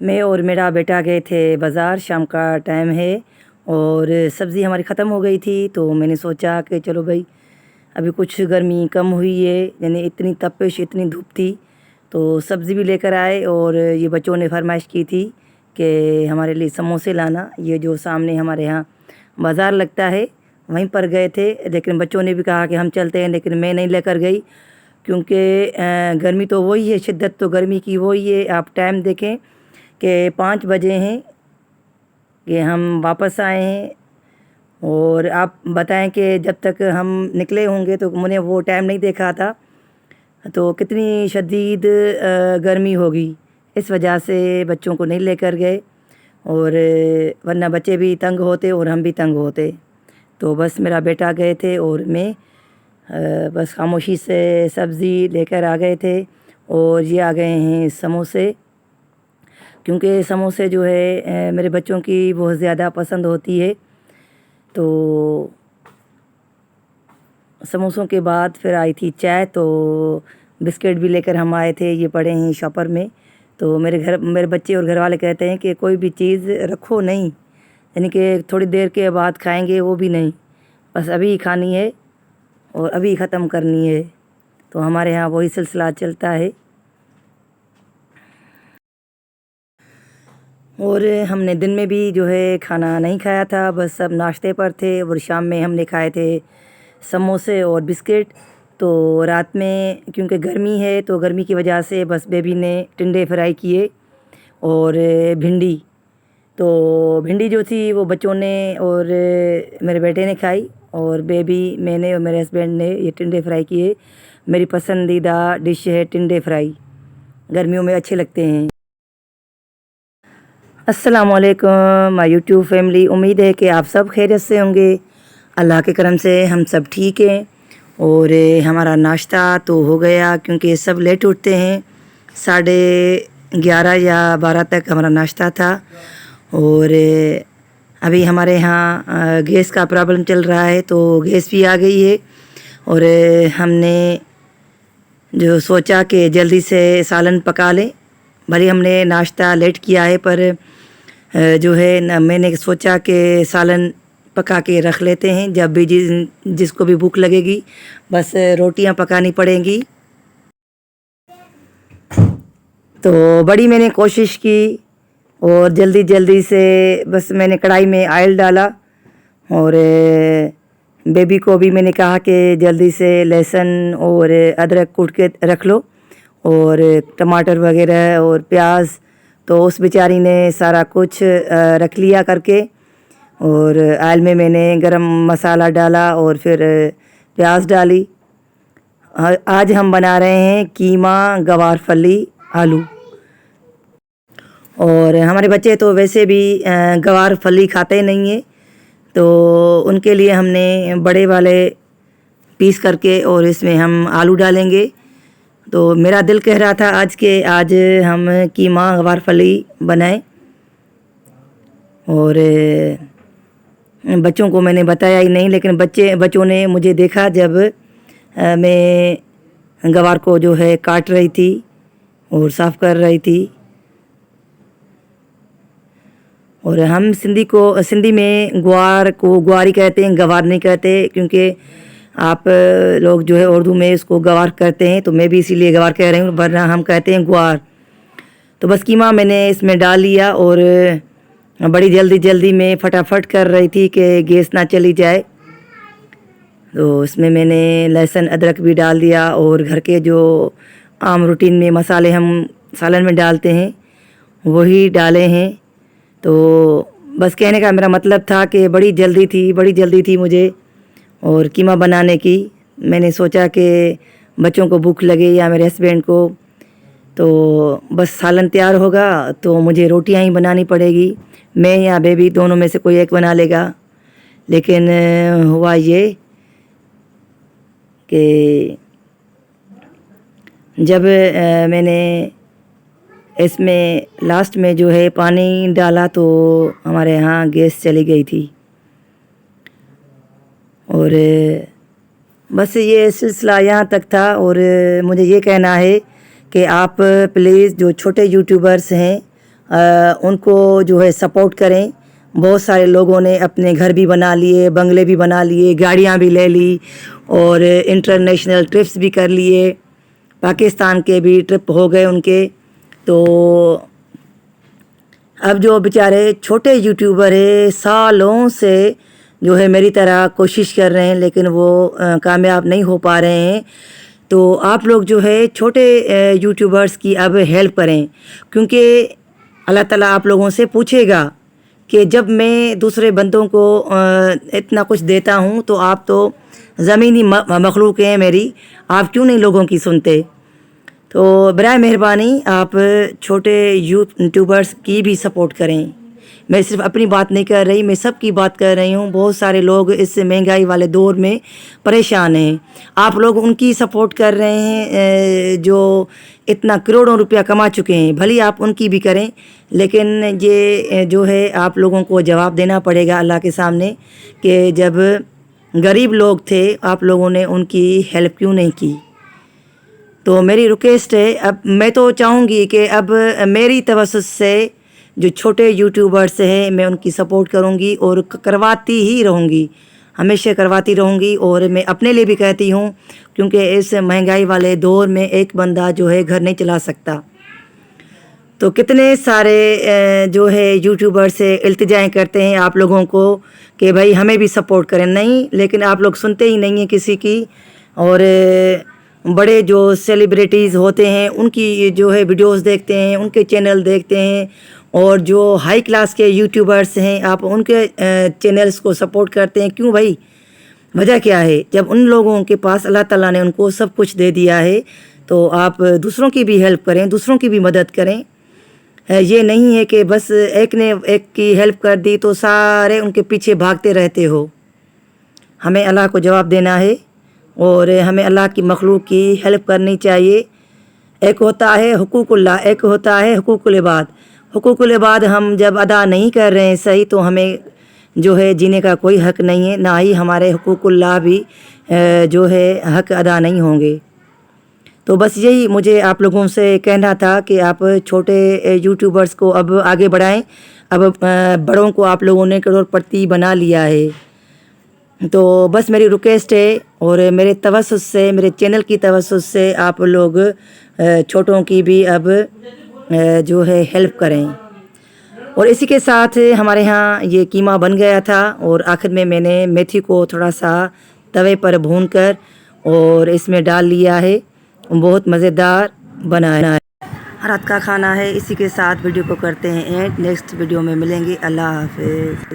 میں اور میرا بیٹا گئے تھے بازار، شام کا ٹائم ہے اور سبزی ہماری ختم ہو گئی تھی، تو میں نے سوچا کہ چلو بھائی ابھی کچھ گرمی کم ہوئی ہے، یعنی اتنی تپش اتنی دھوپ تھی، تو سبزی بھی لے کر آئے اور یہ بچوں نے فرمائش کی تھی کہ ہمارے لیے سموسے لانا۔ یہ جو سامنے ہمارے یہاں بازار لگتا ہے وہیں پر گئے تھے، لیکن بچوں نے بھی کہا کہ ہم چلتے ہیں، لیکن میں نہیں لے کر گئی کیونکہ گرمی تو وہی ہے، شدت تو گرمی کی وہی ہے۔ آپ ٹائم دیکھیں کہ 5 بجے ہیں کہ ہم واپس آئے ہیں، اور آپ بتائیں کہ جب تک ہم نکلے ہوں گے تو میں نے وہ ٹائم نہیں دیکھا تھا، تو کتنی شدید گرمی ہوگی، اس وجہ سے بچوں کو نہیں لے کر گئے، اور ورنہ بچے بھی تنگ ہوتے اور ہم بھی تنگ ہوتے۔ تو بس میرا بیٹا گئے تھے اور میں بس خاموشی سے سبزی لے کر آ گئے تھے، اور یہ آ گئے ہیں سموسے، کیونکہ سموسے جو ہے میرے بچوں کی بہت زیادہ پسند ہوتی ہے۔ تو سموسوں کے بعد پھر آئی تھی چائے، تو بسکٹ بھی لے کر ہم آئے تھے، یہ پڑے ہیں شاپر میں۔ تو میرے بچے اور گھر والے کہتے ہیں کہ کوئی بھی چیز رکھو نہیں، یعنی کہ تھوڑی دیر کے بعد کھائیں گے، وہ بھی نہیں، بس ابھی ہی کھانی ہے اور ابھی ختم کرنی ہے۔ تو ہمارے ہاں وہی سلسلہ چلتا ہے، اور ہم نے دن میں بھی جو ہے کھانا نہیں کھایا تھا، بس سب ناشتے پر تھے، اور شام میں ہم نے کھائے تھے سموسے اور بسکٹ۔ تو رات میں کیونکہ گرمی ہے تو گرمی کی وجہ سے بس بیبی نے ٹنڈے فرائی کیے اور بھنڈی، تو بھنڈی جو تھی وہ بچوں نے اور میرے بیٹے نے کھائی، اور بیبی میں نے اور میرے ہسبینڈ نے یہ ٹنڈے فرائی کیے۔ میری پسندیدہ ڈش ہے ٹنڈے فرائی، گرمیوں میں اچھے لگتے ہیں۔ السلام علیکم مائی یوٹیوب فیملی، امید ہے کہ آپ سب خیریت سے ہوں گے۔ اللہ کے کرم سے ہم سب ٹھیک ہیں، اور ہمارا ناشتہ تو ہو گیا کیونکہ سب لیٹ اٹھتے ہیں، 11:30 یا 12 تک ہمارا ناشتہ تھا، اور ابھی ہمارے ہاں گیس کا پرابلم چل رہا ہے، تو گیس بھی آ گئی ہے، اور ہم نے جو سوچا کہ جلدی سے سالن پکا لیں، بھلے ہم نے ناشتہ لیٹ کیا ہے، پر جو ہے میں نے سوچا کہ سالن پکا کے رکھ لیتے ہیں، جب بھی جس کو بھی بھوک لگے گی بس روٹیاں پکانی پڑیں گی۔ تو بڑی میں نے کوشش کی اور جلدی سے بس میں نے کڑھائی میں آئل ڈالا، اور بیبی کو بھی میں نے کہا کہ جلدی سے لہسن اور ادرک کوٹ کے رکھ لو، اور ٹماٹر وغیرہ اور پیاز، تو اس بیچاری نے سارا کچھ رکھ لیا کر کے، اور آئل میں نے گرم مسالہ ڈالا اور پھر پیاز ڈالی۔ آج ہم بنا رہے ہیں قیمہ گوار پھلی آلو، اور ہمارے بچے تو ویسے بھی گوار پھلی کھاتے نہیں ہیں، تو ان کے لیے ہم نے بڑے والے پیس کر کے اور اس میں ہم آلو ڈالیں گے۔ تو میرا دل کہہ رہا تھا آج ہم قیمہ گوار پھلی بنائیں، اور بچوں کو میں نے بتایا ہی نہیں، لیکن بچوں نے مجھے دیکھا جب میں گوار کو جو ہے کاٹ رہی تھی اور صاف کر رہی تھی۔ اور ہم سندھی میں گوار کو گواری کہتے ہیں، گوار نہیں کہتے، کیونکہ آپ لوگ جو ہے اردو میں اس کو گوار کہتے ہیں، تو میں بھی اسی لیے گوار کہہ رہی ہوں، ورنہ ہم کہتے ہیں گوار۔ تو بس قیمہ میں نے اس میں ڈال لیا، اور بڑی جلدی میں فٹافٹ کر رہی تھی کہ گیس نہ چلی جائے، تو اس میں نے لہسن ادرک بھی ڈال دیا، اور گھر کے جو عام روٹین میں مسالے ہم سالن میں ڈالتے ہیں وہی ڈالے ہیں۔ تو بس کہنے کا میرا مطلب تھا کہ بڑی جلدی تھی مجھے اور قیمہ بنانے کی۔ میں نے سوچا کہ بچوں کو بھوک لگے یا میرے ہسبینڈ کو، تو بس سالن تیار ہوگا تو مجھے روٹیاں ہی بنانی پڑے گی، میں یا بیبی دونوں میں سے کوئی ایک بنا لے گا۔ لیکن ہوا یہ کہ جب میں نے اس میں لاسٹ میں جو ہے پانی ڈالا تو ہمارے ہاں گیس چلی گئی تھی، اور بس یہ سلسلہ یہاں تک تھا۔ اور مجھے یہ کہنا ہے کہ آپ پلیز جو چھوٹے یوٹیوبرس ہیں ان کو جو ہے سپورٹ کریں. بہت سارے لوگوں نے اپنے گھر بھی بنا لیے, بنگلے بھی بنا لیے, گاڑیاں بھی لے لی اور انٹرنیشنل ٹرپس بھی کر لیے. پاکستان کے بھی ٹرپ ہو گئے ان کے. تو اب جو بیچارے چھوٹے یوٹیوبر ہیں سالوں سے جو ہے میری طرح کوشش کر رہے ہیں لیکن وہ کامیاب نہیں ہو پا رہے ہیں. تو آپ لوگ جو ہے چھوٹے یوٹیوبرس کی اب ہیلپ کریں, کیونکہ اللہ تعالیٰ آپ لوگوں سے پوچھے گا کہ جب میں دوسرے بندوں کو اتنا کچھ دیتا ہوں تو آپ تو زمینی مخلوق ہیں میری, آپ کیوں نہیں لوگوں کی سنتے. تو برائے مہربانی آپ چھوٹے یوٹیوبرس کی بھی سپورٹ کریں. میں صرف اپنی بات نہیں کر رہی, میں سب کی بات کر رہی ہوں. بہت سارے لوگ اس مہنگائی والے دور میں پریشان ہیں. آپ لوگ ان کی سپورٹ کر رہے ہیں جو اتنا کروڑوں روپیہ کما چکے ہیں. بھلی آپ ان کی بھی کریں لیکن یہ جو ہے آپ لوگوں کو جواب دینا پڑے گا اللہ کے سامنے کہ جب غریب لوگ تھے آپ لوگوں نے ان کی ہیلپ کیوں نہیں کی. تو میری ریکویسٹ ہے, اب میں تو چاہوں گی کہ اب میری توسط سے جو چھوٹے یوٹیوبرس ہیں میں ان کی سپورٹ کروں گی اور کرواتی ہی رہوں گی, ہمیشہ کرواتی رہوں گی. اور میں اپنے لیے بھی کہتی ہوں کیونکہ اس مہنگائی والے دور میں ایک بندہ جو ہے گھر نہیں چلا سکتا. تو کتنے سارے جو ہے یوٹیوبرس التجائیں کرتے ہیں آپ لوگوں کو کہ بھائی ہمیں بھی سپورٹ کریں. نہیں, لیکن آپ لوگ سنتے ہی نہیں ہیں کسی کی. اور بڑے جو سیلیبریٹیز ہوتے ہیں ان کی جو ہے ویڈیوز دیکھتے ہیں, ان کے چینل دیکھتے ہیں. اور جو ہائی کلاس کے یوٹیوبرس ہیں آپ ان کے چینلز کو سپورٹ کرتے ہیں. کیوں بھائی, وجہ کیا ہے؟ جب ان لوگوں کے پاس اللہ تعالیٰ نے ان کو سب کچھ دے دیا ہے تو آپ دوسروں کی بھی ہیلپ کریں, دوسروں کی بھی مدد کریں. یہ نہیں ہے کہ بس ایک نے ایک کی ہیلپ کر دی تو سارے ان کے پیچھے بھاگتے رہتے ہو. ہمیں اللہ کو جواب دینا ہے اور ہمیں اللہ کی مخلوق کی ہیلپ کرنی چاہیے. ایک ہوتا ہے حقوق اللہ, ایک ہوتا ہے حقوق العباد. حقوق العباد ہم جب ادا نہیں کر رہے ہیں صحیح تو ہمیں جو ہے جینے کا کوئی حق نہیں ہے, نہ ہی ہمارے حقوق اللہ بھی جو ہے حق ادا نہیں ہوں گے. تو بس یہی مجھے آپ لوگوں سے کہنا تھا کہ آپ چھوٹے یوٹیوبرس کو اب آگے بڑھائیں. اب بڑوں کو آپ لوگوں نے کروڑ پتی بنا لیا ہے. تو بس میری ریکویسٹ ہے اور میرے توسط سے, میرے چینل کی توسط سے آپ لوگ چھوٹوں کی بھی اب جو ہے ہیلپ کریں. اور اسی کے ساتھ ہمارے ہاں یہ قیمہ بن گیا تھا اور آخر میں نے میتھی کو تھوڑا سا توے پر بھون کر اور اس میں ڈال لیا ہے. بہت مزیدار بنا ہے. رات کا کھانا ہے. اسی کے ساتھ ویڈیو کو کرتے ہیں اینڈ. نیکسٹ ویڈیو میں ملیں گے. اللہ حافظ.